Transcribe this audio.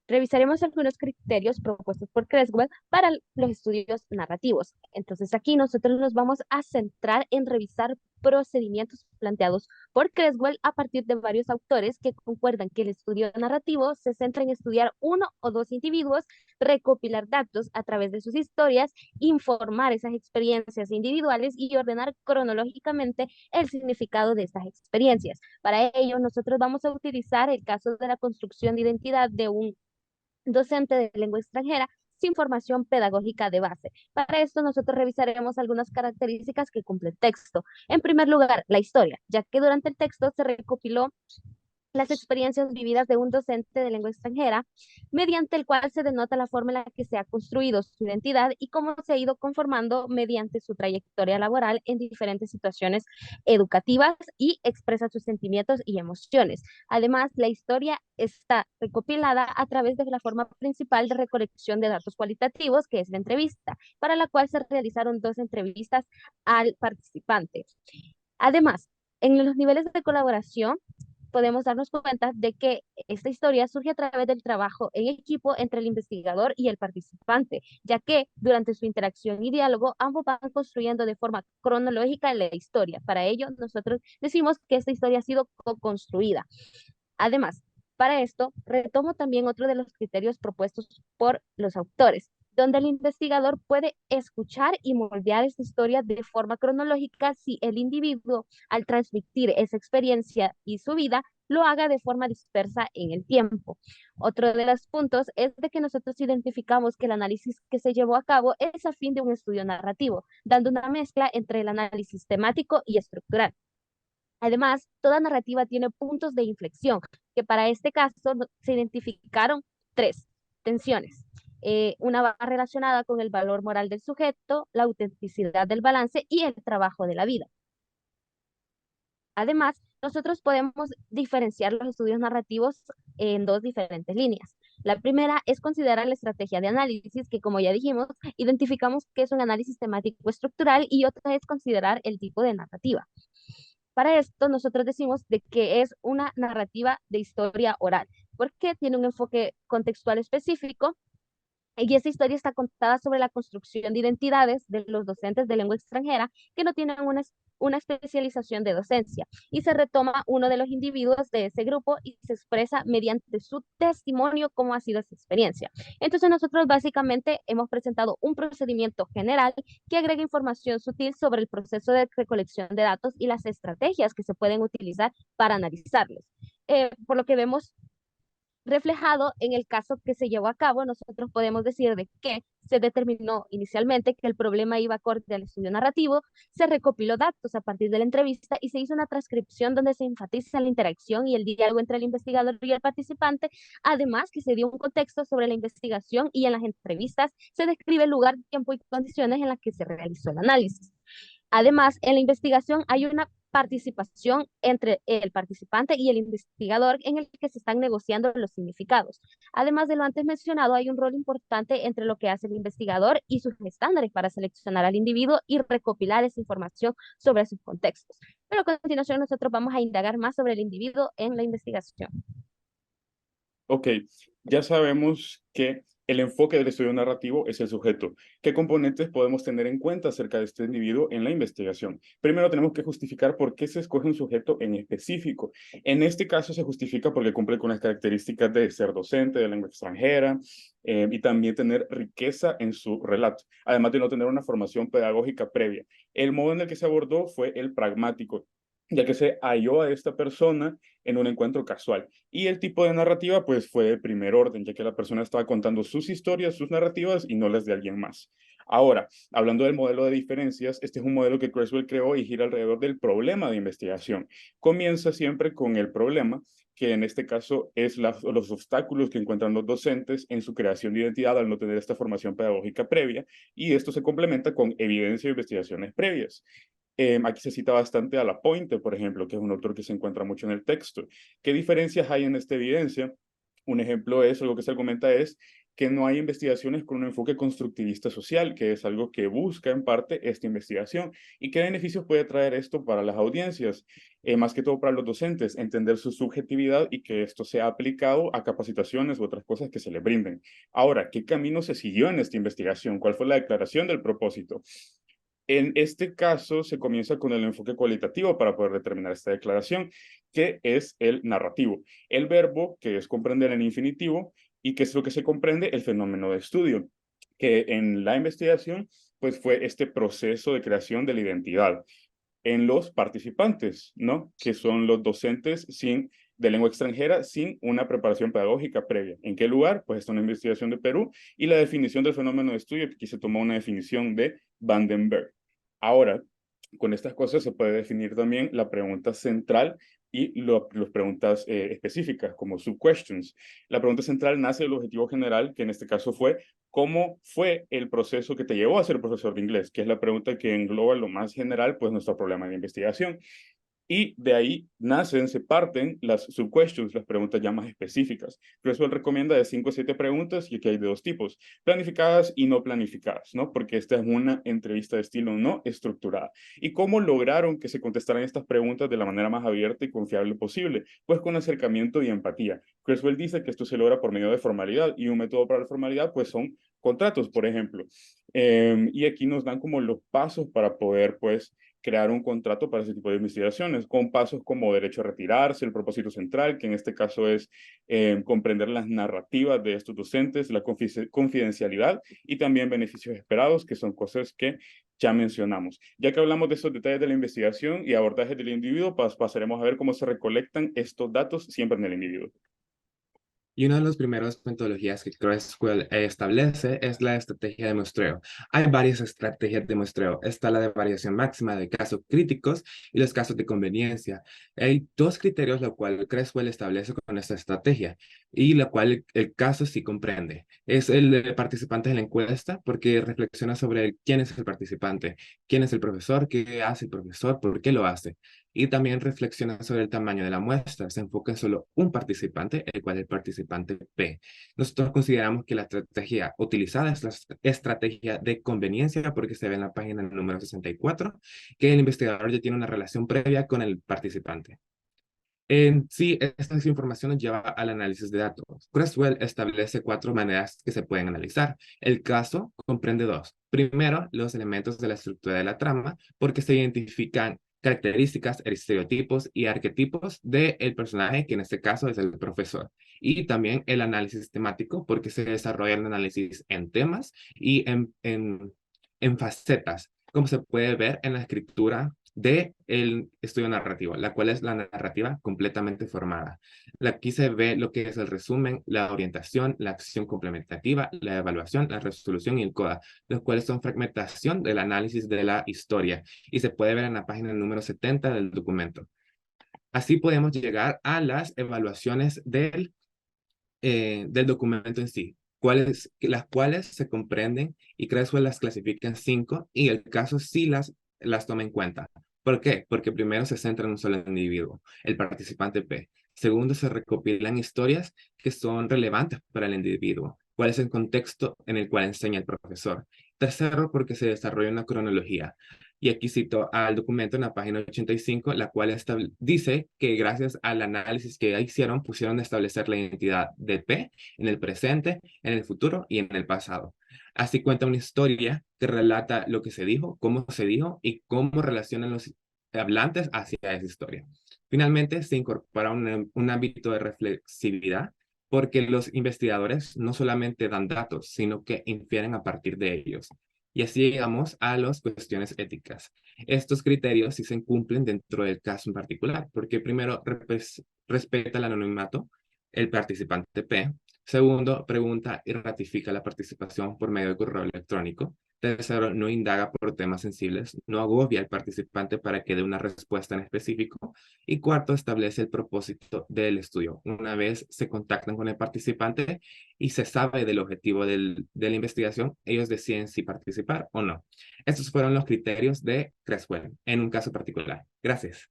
Revisaremos algunos criterios propuestos por Creswell para los estudios narrativos. Entonces aquí nosotros nos vamos a centrar en revisar procedimientos planteados por Creswell a partir de varios autores que concuerdan que el estudio narrativo se centra en estudiar uno o dos individuos, recopilar datos a través de sus historias, informar esas experiencias individuales y ordenar cronológicamente el significado de estas experiencias. Para ello, nosotros vamos a utilizar el caso de la construcción de identidad de un docente de lengua extranjera sin formación pedagógica de base. Para esto nosotros revisaremos algunas características que cumple el texto. En primer lugar, la historia, ya que durante el texto se recopiló las experiencias vividas de un docente de lengua extranjera, mediante el cual se denota la forma en la que se ha construido su identidad y cómo se ha ido conformando mediante su trayectoria laboral en diferentes situaciones educativas y expresa sus sentimientos y emociones. Además, la historia está recopilada a través de la forma principal de recolección de datos cualitativos, que es la entrevista, para la cual se realizaron dos entrevistas al participante. Además, en los niveles de colaboración, podemos darnos cuenta de que esta historia surge a través del trabajo en equipo entre el investigador y el participante, ya que durante su interacción y diálogo ambos van construyendo de forma cronológica la historia. Para ello, nosotros decimos que esta historia ha sido co-construida. Además, para esto, retomo también otro de los criterios propuestos por los autores, donde el investigador puede escuchar y moldear esta historia de forma cronológica si el individuo, al transmitir esa experiencia y su vida, lo haga de forma dispersa en el tiempo. Otro de los puntos es de que nosotros identificamos que el análisis que se llevó a cabo es a fin de un estudio narrativo, dando una mezcla entre el análisis temático y estructural. Además, toda narrativa tiene puntos de inflexión, que para este caso se identificaron tres tensiones. Una va relacionada con el valor moral del sujeto, la autenticidad del balance y el trabajo de la vida. Además, nosotros podemos diferenciar los estudios narrativos en dos diferentes líneas. La primera es considerar la estrategia de análisis, que como ya dijimos, identificamos que es un análisis temático estructural, y otra es considerar el tipo de narrativa. Para esto, nosotros decimos de que es una narrativa de historia oral, porque tiene un enfoque contextual específico y esta historia está contada sobre la construcción de identidades de los docentes de lengua extranjera que no tienen una especialización de docencia. Y se retoma uno de los individuos de ese grupo y se expresa mediante su testimonio cómo ha sido esa experiencia. Entonces nosotros básicamente hemos presentado un procedimiento general que agrega información sutil sobre el proceso de recolección de datos y las estrategias que se pueden utilizar para analizarlos. Por lo que vemos reflejado en el caso que se llevó a cabo, nosotros podemos decir de que se determinó inicialmente que el problema iba acorde al estudio narrativo, se recopiló datos a partir de la entrevista y se hizo una transcripción donde se enfatiza la interacción y el diálogo entre el investigador y el participante, además que se dio un contexto sobre la investigación y en las entrevistas se describe el lugar, tiempo y condiciones en las que se realizó el análisis. Además, en la investigación hay una participación entre el participante y el investigador en el que se están negociando los significados. Además de lo antes mencionado, hay un rol importante entre lo que hace el investigador y sus estándares para seleccionar al individuo y recopilar esa información sobre sus contextos. Pero a continuación nosotros vamos a indagar más sobre el individuo en la investigación. Ok, ya sabemos que el enfoque del estudio narrativo es el sujeto. ¿Qué componentes podemos tener en cuenta acerca de este individuo en la investigación? Primero tenemos que justificar por qué se escoge un sujeto en específico. En este caso se justifica porque cumple con las características de ser docente de lengua extranjera y también tener riqueza en su relato, además de no tener una formación pedagógica previa. El modo en el que se abordó fue el pragmático, ya que se halló a esta persona en un encuentro casual. Y el tipo de narrativa, pues, fue de primer orden, ya que la persona estaba contando sus historias, sus narrativas y no las de alguien más. Ahora, hablando del modelo de diferencias, este es un modelo que Creswell creó y gira alrededor del problema de investigación. Comienza siempre con el problema, que en este caso es los obstáculos que encuentran los docentes en su creación de identidad al no tener esta formación pedagógica previa, y esto se complementa con evidencia e investigaciones previas. Aquí se cita bastante a Lapointe, por ejemplo, que es un autor que se encuentra mucho en el texto. ¿Qué diferencias hay en esta evidencia? Un ejemplo es, algo que se argumenta es que no hay investigaciones con un enfoque constructivista social, que es algo que busca en parte esta investigación. ¿Y qué beneficios puede traer esto para las audiencias? Más que todo para los docentes, entender su subjetividad y que esto sea aplicado a capacitaciones u otras cosas que se le brinden. Ahora, ¿qué camino se siguió en esta investigación? ¿Cuál fue la declaración del propósito? En este caso, se comienza con el enfoque cualitativo para poder determinar esta declaración, que es el narrativo. El verbo, que es comprender en infinitivo, y que es lo que se comprende, el fenómeno de estudio, que en la investigación, pues fue este proceso de creación de la identidad en los participantes, ¿no? Que son los docentes de lengua extranjera sin una preparación pedagógica previa. ¿En qué lugar? Pues está una investigación de Perú y la definición del fenómeno de estudio, que aquí se tomó una definición de Vandenberg. Ahora, con estas cosas se puede definir también la pregunta central y las preguntas específicas, como sub-questions. La pregunta central nace del objetivo general, que en este caso fue ¿cómo fue el proceso que te llevó a ser profesor de inglés? Que es la pregunta que engloba lo más general, pues nuestro problema de investigación. Y de ahí nacen, se parten las sub-questions, las preguntas ya más específicas. Creswell recomienda de 5 a 7 preguntas y aquí hay de dos tipos, planificadas y no planificadas, ¿no? Porque esta es una entrevista de estilo no estructurada. ¿Y cómo lograron que se contestaran estas preguntas de la manera más abierta y confiable posible? Pues con acercamiento y empatía. Creswell dice que esto se logra por medio de formalidad y un método para la formalidad pues son contratos, por ejemplo. Y aquí nos dan como los pasos para poder pues crear un contrato para ese tipo de investigaciones, con pasos como derecho a retirarse, el propósito central, que en este caso es comprender las narrativas de estos docentes, la confidencialidad y también beneficios esperados, que son cosas que ya mencionamos. Ya que hablamos de estos detalles de la investigación y abordajes del individuo, pasaremos a ver cómo se recolectan estos datos siempre en el individuo. Y una de las primeras metodologías que Creswell establece es la estrategia de muestreo. Hay varias estrategias de muestreo. Está la de variación máxima de casos críticos y los casos de conveniencia. Hay dos criterios los cuales Creswell establece con esta estrategia y la cual el caso sí comprende. Es el de participantes en la encuesta porque reflexiona sobre quién es el participante, quién es el profesor, qué hace el profesor, por qué lo hace. Y también reflexiona sobre el tamaño de la muestra. Se enfoca en solo un participante, el cual es el participante P. Nosotros consideramos que la estrategia utilizada es la estrategia de conveniencia porque se ve en la página número 64 que el investigador ya tiene una relación previa con el participante. En sí, esta información nos lleva al análisis de datos. Creswell establece 4 maneras que se pueden analizar. El caso comprende 2. Primero, los elementos de la estructura de la trama, porque se identifican características, estereotipos y arquetipos del personaje, que en este caso es el profesor. Y también el análisis temático, porque se desarrolla el análisis en temas y en facetas, como se puede ver en la escritura de el estudio narrativo, la cual es la narrativa completamente formada. Aquí se ve lo que es el resumen, la orientación, la acción complementativa, la evaluación, la resolución y el CODA, los cuales son fragmentación del análisis de la historia y se puede ver en la página número 70 del documento. Así podemos llegar a las evaluaciones del documento en sí, las cuales se comprenden y Creswell las clasifica en 5 y el caso sí las toma en cuenta. ¿Por qué? Porque primero se centra en un solo individuo, el participante P. Segundo, se recopilan historias que son relevantes para el individuo. ¿Cuál es el contexto en el cual enseña el profesor? Tercero, porque se desarrolla una cronología. Y aquí cito al documento en la página 85, la cual dice que gracias al análisis que hicieron, pusieron a establecer la identidad de P en el presente, en el futuro y en el pasado. Así cuenta una historia que relata lo que se dijo, cómo se dijo y cómo relacionan los hablantes hacia esa historia. Finalmente, se incorpora un ámbito de reflexividad porque los investigadores no solamente dan datos, sino que infieren a partir de ellos. Y así llegamos a las cuestiones éticas. Estos criterios sí se cumplen dentro del caso en particular, porque primero respeta el anonimato, el participante P. Segundo, pregunta y ratifica la participación por medio de correo electrónico. Tercero, no indaga por temas sensibles, no agobia al participante para que dé una respuesta en específico. Y cuarto, establece el propósito del estudio. Una vez se contactan con el participante y se sabe del objetivo de la investigación, ellos deciden si participar o no. Estos fueron los criterios de Creswell en un caso particular. Gracias.